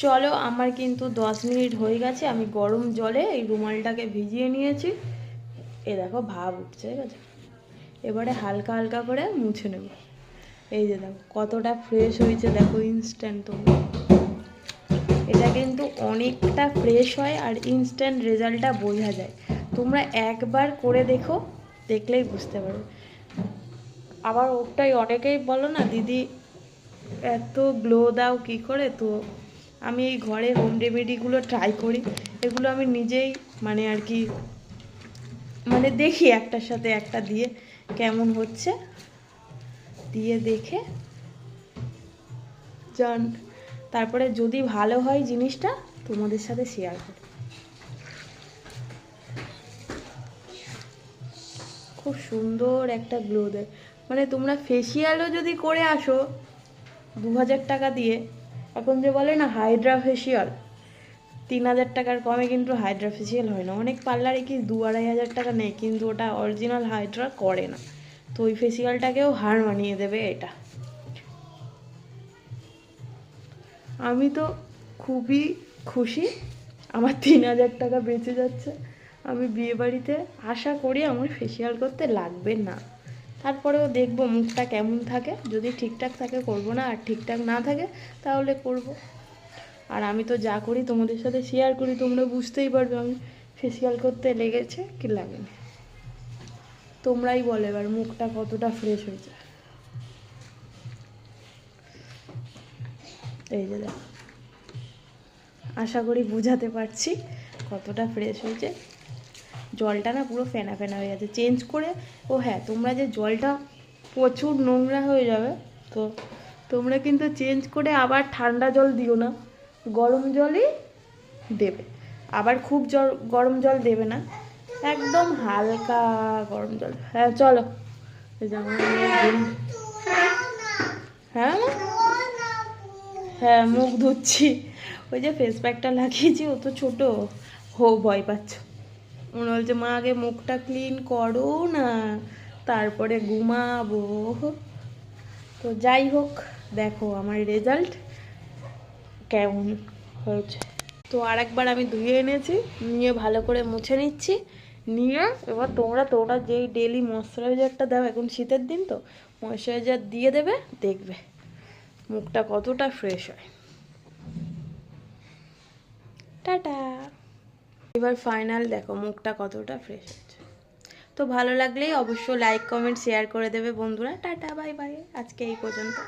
চলো, আমার কিন্তু 10 মিনিট হয়ে গেছে। আমি গরম জলে এই রুমালটাকে ভিজিয়ে নিয়েছি। এ দেখো ভাব উঠছে, ঠিক আছে? এবারে হালকা হালকা করে মুছে নেব। এই যে দেখো কতটা ফ্রেশ হয়েছে, দেখো ইনস্ট্যান্ট। তোমরা এটা কিন্তু অনেকটা ফ্রেশ হয় আর ইনস্ট্যান্ট রেজাল্টটা বোঝা যায়। তোমরা একবার করে দেখো, দেখলেই বুঝতে পারবে। আবার ওটাই অনেকেই বলো না, দিদি এত গ্লো দাও কী করে? তো আমি এই ঘরে হোম রেমেডিগুলো ট্রাই করি। এগুলো আমি নিজেই মানে আর কি মানে দেখি একটার সাথে একটা দিয়ে কেমন হচ্ছে, দিয়ে দেখে জান, তারপরে যদি ভালো হয় জিনিসটা তোমাদের সাথে শেয়ার করি। খুব সুন্দর একটা গ্লো দেয়। মানে তোমরা ফেসিয়ালও যদি করে আসো 2000 টাকা দিয়ে, এখন যে বলে না হাইড্রা ফেসিয়াল, 3000 টাকার কমে কিন্তু হাইড্রা ফেসিয়াল হয় না। অনেক পার্লারে কি 2-2500 টাকা নেয়, কিন্তু ওটা অরিজিনাল হাইড্রা করে না। তো ওই ফেসিয়ালটাকেও হার মানিয়ে দেবে এটা। আমি তো খুবই খুশি, আমার 3000 টাকা বেঁচে যাচ্ছে। আমি বিয়েবাড়িতে আশা করি আমার ফেসিয়াল করতে লাগবে না। তারপরেও দেখবো মুখটা কেমন থাকে, যদি ঠিকঠাক থাকে করবো না, আর ঠিকঠাক না থাকে তাহলে করব। আর আমি তো যা করি তোমাদের সাথে শেয়ার করি, তোমরা বুঝতেই পারবে আমি ফেসিয়াল করতে লেগেছে কি লাগেনি। তোমরাই বলো এবার মুখটা কতটা ফ্রেশ হয়েছে। এই যে দেখো, আশা করি বুঝাতে পারছি কতটা ফ্রেশ হয়েছে। জলটা না পুরো ফেনা ফেনা হয়ে যাচ্ছে, চেঞ্জ করে। ও হ্যাঁ, তোমরা যে জলটা প্রচুর নোংরা হয়ে যাবে, তো তোমরা কিন্তু চেঞ্জ করে আবার ঠান্ডা জল দিও না, গরম জলই দেবে। আবার খুব গরম জল দেবে না, একদম হালকা গরম জল। হ্যাঁ চলো, হ্যাঁ হ্যাঁ মুখ ধুচ্ছি। ওই যে ফেস প্যাকটা লাগিয়েছি, ও তো ছোটো, ভয় পাচ্ছ। মনে বলছে মা আগে মুখটা ক্লিন করো না, তারপরে ঘুমাবো। তো যাই হোক, দেখো আমার রেজাল্ট কেমন হয়েছে। তো আরেকবার আমি ধুয়ে এনেছি, নিয়ে ভালো করে মুছে নিচ্ছি। নিয়ে এবার তোমরা যেই ডেলি ময়শ্চারাইজারটা দাও, এখন শীতের দিন তো ময়শ্চারাইজার দিয়ে দেবে, দেখবে মুখটা কতটা ফ্রেশ হয়। টাটা। এবার ফাইনাল দেখো মুখটা কতটা ফ্রেশ হচ্ছে। তো ভালো লাগলেই অবশ্যই লাইক কমেন্ট শেয়ার করে দেবে বন্ধুরা। টাটা বাই বাই, আজকে এই পর্যন্ত।